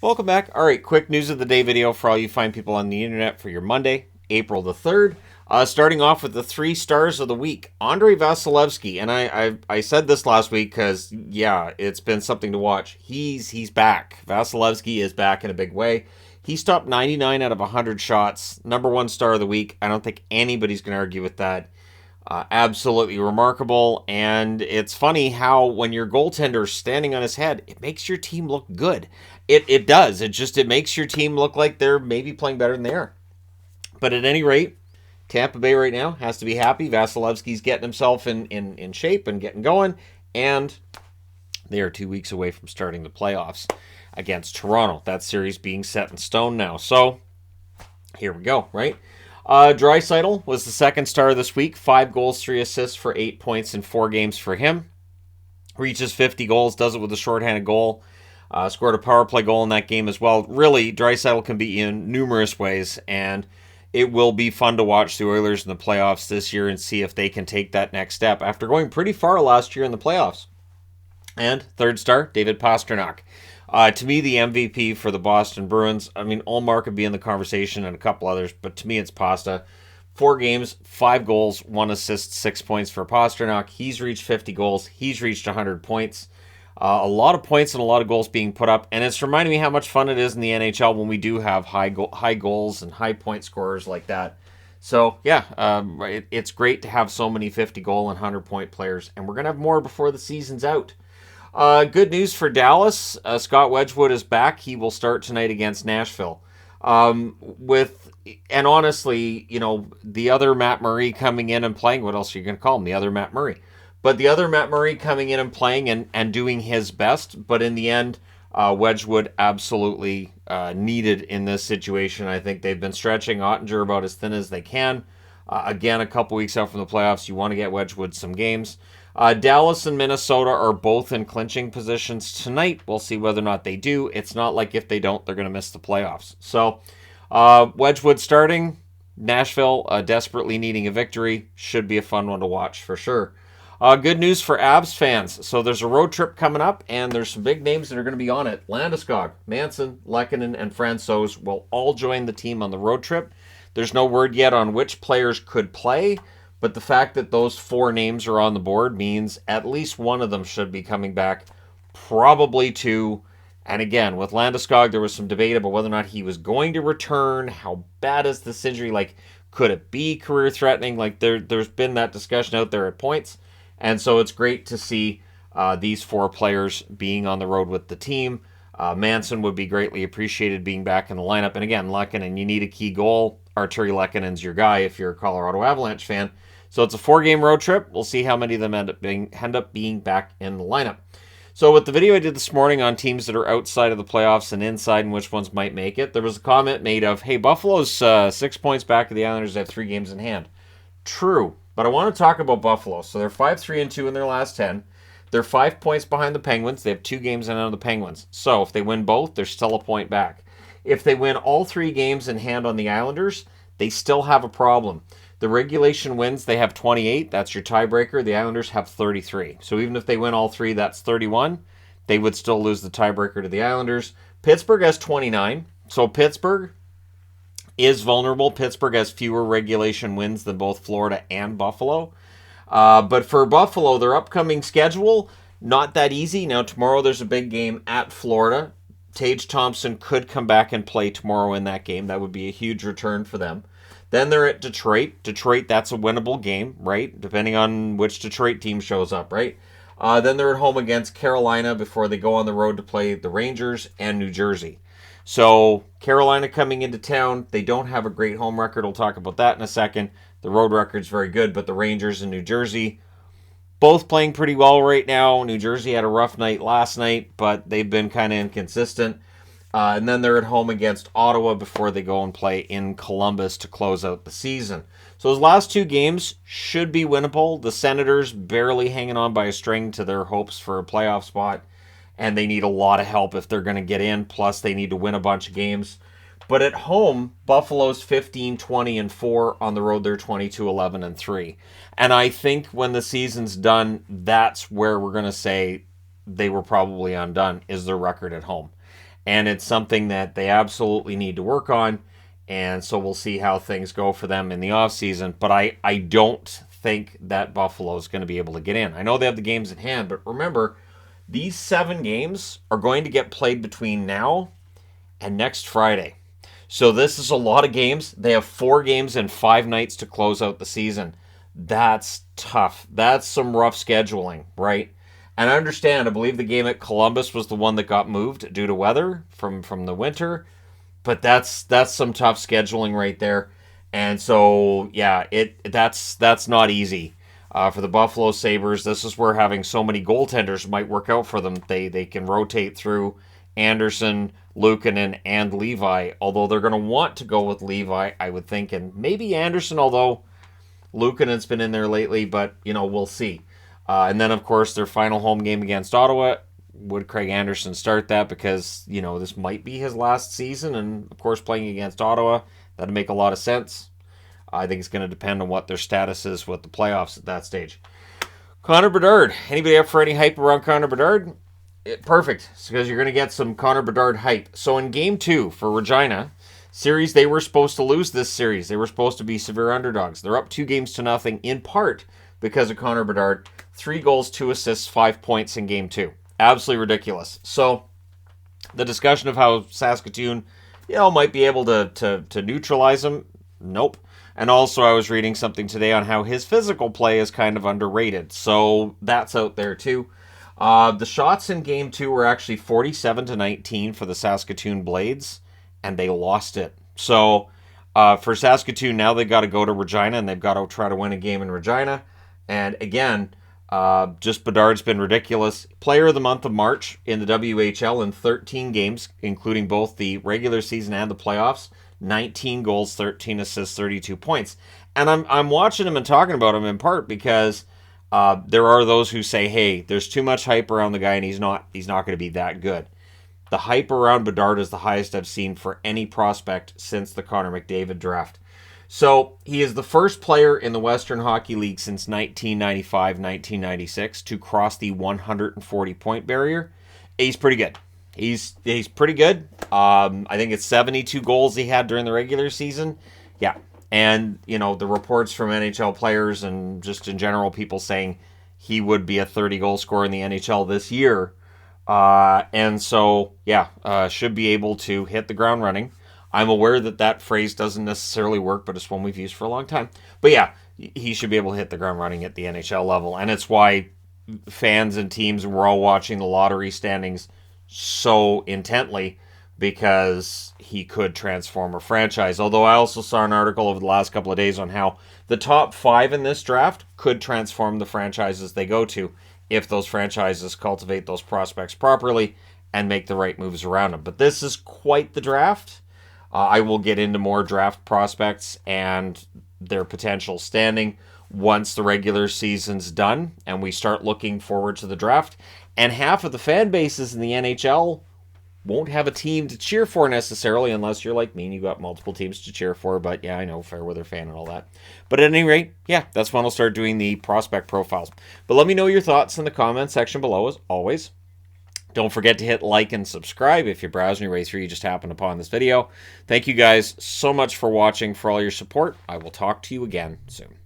Welcome back. All right, quick news of the day video for all you fine people on the internet for your Monday, April the 3rd. Starting off with the 3 stars of the week. Andrei Vasilevsky, and I said this last week because, yeah, it's been something to watch. He's back. Vasilevsky is back in a big way. He stopped 99 out of 100 shots. Number 1 star of the week. I don't think anybody's going to argue with that. Absolutely remarkable, and it's funny how when your goaltender's standing on his head, it makes your team look good. It does. It makes your team look like they're maybe playing better than they are. But at any rate, Tampa Bay right now has to be happy. Vasilevsky's getting himself in shape and getting going, and they are 2 weeks away from starting the playoffs against Toronto. That series being set in stone now. So here we go, right? Draisaitl was the 2nd star this week. 5 goals, 3 assists for 8 points in 4 games for him. Reaches 50 goals, does it with a shorthanded goal. Scored a power play goal in that game as well. Really, Draisaitl can be in numerous ways, and it will be fun to watch the Oilers in the playoffs this year and see if they can take that next step after going pretty far last year in the playoffs. And 3rd star, David Pastrnak. To me, the MVP for the Boston Bruins. I mean, Ullmark could be in the conversation and a couple others, but to me, it's Pasta. 4 games, 5 goals, 1 assist, 6 points for Pastrnak. He's reached 50 goals. He's reached 100 points. A lot of points and a lot of goals being put up, and it's reminding me how much fun it is in the NHL when we do have high goals and high point scorers like that. So, yeah, it's great to have so many 50-goal and 100-point players, and we're going to have more before the season's out. Good news for Dallas. Scott Wedgwood is back. He will start tonight against Nashville. And honestly, the other Matt Murray coming in and playing. What else are you going to call him? The other Matt Murray. But the other Matt Murray coming in and playing and doing his best. But in the end, Wedgwood absolutely needed in this situation. I think they've been stretching Ottinger about as thin as they can. Again, a couple weeks out from the playoffs, you want to get Wedgwood some games. Dallas and Minnesota are both in clinching positions tonight. We'll see whether or not they do. It's not like if they don't, they're going to miss the playoffs. So, Wedgwood starting. Nashville desperately needing a victory. Should be a fun one to watch for sure. Good news for Abs fans. So there's a road trip coming up, and there's some big names that are going to be on it. Landeskog, Manson, Lehkonen, and Francouz will all join the team on the road trip. There's no word yet on which players could play, but the fact that those 4 names are on the board means at least one of them should be coming back, probably 2. And again, with Landeskog, there was some debate about whether or not he was going to return. How bad is this injury? Like, could it be career-threatening? Like, there's been that discussion out there at points. And so it's great to see these 4 players being on the road with the team. Manson would be greatly appreciated being back in the lineup. And again, Lehkonen, you need a key goal. Arturi Lehkonen's your guy if you're a Colorado Avalanche fan. So it's a 4-game road trip. We'll see how many of them end up being back in the lineup. So with the video I did this morning on teams that are outside of the playoffs and inside and which ones might make it, there was a comment made of, hey, Buffalo's 6 points back of the Islanders. They have 3 games in hand. True, but I want to talk about Buffalo. So they're 5-3-2 in their last 10. They're 5 points behind the Penguins. They have 2 games in hand on the Penguins. So if they win both, they're still a point back. If they win all 3 games in hand on the Islanders, they still have a problem. The regulation wins, they have 28. That's your tiebreaker. The Islanders have 33. So even if they win all 3, that's 31. They would still lose the tiebreaker to the Islanders. Pittsburgh has 29. So Pittsburgh is vulnerable. Pittsburgh has fewer regulation wins than both Florida and Buffalo. But for Buffalo, their upcoming schedule, not that easy. Now, tomorrow there's a big game at Florida. Tage Thompson could come back and play tomorrow in that game. That would be a huge return for them. Then they're at Detroit. Detroit, that's a winnable game, right? Depending on which Detroit team shows up, right? Then they're at home against Carolina before they go on the road to play the Rangers and New Jersey. So Carolina coming into town, they don't have a great home record. We'll talk about that in a second. The road record's very good, but the Rangers and New Jersey, both playing pretty well right now. New Jersey had a rough night last night, but they've been kind of inconsistent. And then they're at home against Ottawa before they go and play in Columbus to close out the season. So those last 2 games should be winnable. The Senators barely hanging on by a string to their hopes for a playoff spot. And they need a lot of help if they're going to get in. Plus, they need to win a bunch of games. But at home, Buffalo's 15-20-4. On the road, they're 22-11-3. And I think when the season's done, that's where we're going to say they were probably undone, is their record at home. and it's something that they absolutely need to work on. And so we'll see how things go for them in the offseason. But I don't think that Buffalo is going to be able to get in. I know they have the games at hand, but remember, these 7 games are going to get played between now and next Friday. So this is a lot of games. They have 4 games and 5 nights to close out the season. That's tough. That's some rough scheduling, right? And I understand, I believe the game at Columbus was the one that got moved due to weather from the winter. But that's some tough scheduling right there. And so, yeah, that's not easy. For the Buffalo Sabres, this is where having so many goaltenders might work out for them. They can rotate through Anderson, Luukkonen, and Levi, although they're going to want to go with Levi, I would think, and maybe Anderson, although Luukkonen's been in there lately, but, we'll see. And then, of course, their final home game against Ottawa. Would Craig Anderson start that because, this might be his last season, and, of course, playing against Ottawa, that'd make a lot of sense. I think it's going to depend on what their status is with the playoffs at that stage. Connor Bedard. Anybody up for any hype around Connor Bedard? Perfect, because you're going to get some Connor Bedard hype. So in Game 2 for Regina series, they were supposed to lose this series. They were supposed to be severe underdogs. They're up 2-0 in part because of Connor Bedard. 3 goals, 2 assists, 5 points in Game 2. Absolutely ridiculous. So the discussion of how Saskatoon, might be able to neutralize him, nope. And also I was reading something today on how his physical play is kind of underrated. So that's out there too. The shots in Game 2 were actually 47-19 for the Saskatoon Blades, and they lost it. So for Saskatoon, now they've got to go to Regina, and they've got to try to win a game in Regina. And again, just Bedard's been ridiculous. Player of the month of March in the WHL in 13 games, including both the regular season and the playoffs. 19 goals, 13 assists, 32 points. And I'm watching him and talking about him in part because there are those who say, hey, there's too much hype around the guy and he's not going to be that good. The hype around Bedard is the highest I've seen for any prospect since the Connor McDavid draft. So he is the first player in the Western Hockey League since 1995-1996 to cross the 140-point barrier. He's pretty good. He's pretty good. I think it's 72 goals he had during the regular season. Yeah. And, the reports from NHL players and just in general people saying he would be a 30-goal scorer in the NHL this year. And so, should be able to hit the ground running. I'm aware that phrase doesn't necessarily work, but it's one we've used for a long time. But yeah, he should be able to hit the ground running at the NHL level. And it's why fans and teams were all watching the lottery standings so intently, because he could transform a franchise. Although I also saw an article over the last couple of days on how the top 5 in this draft could transform the franchises they go to if those franchises cultivate those prospects properly and make the right moves around them. But this is quite the draft. I will get into more draft prospects and their potential standing once the regular season's done and we start looking forward to the draft. And half of the fan bases in the NHL won't have a team to cheer for necessarily, unless you're like me and you got multiple teams to cheer for. But yeah, I know, fair weather fan and all that. But at any rate, that's when I'll start doing the prospect profiles. But let me know your thoughts in the comment section below, as always. Don't forget to hit like and subscribe if you're browsing your way through, you just happened upon this video. Thank you guys so much for watching, for all your support. I will talk to you again soon.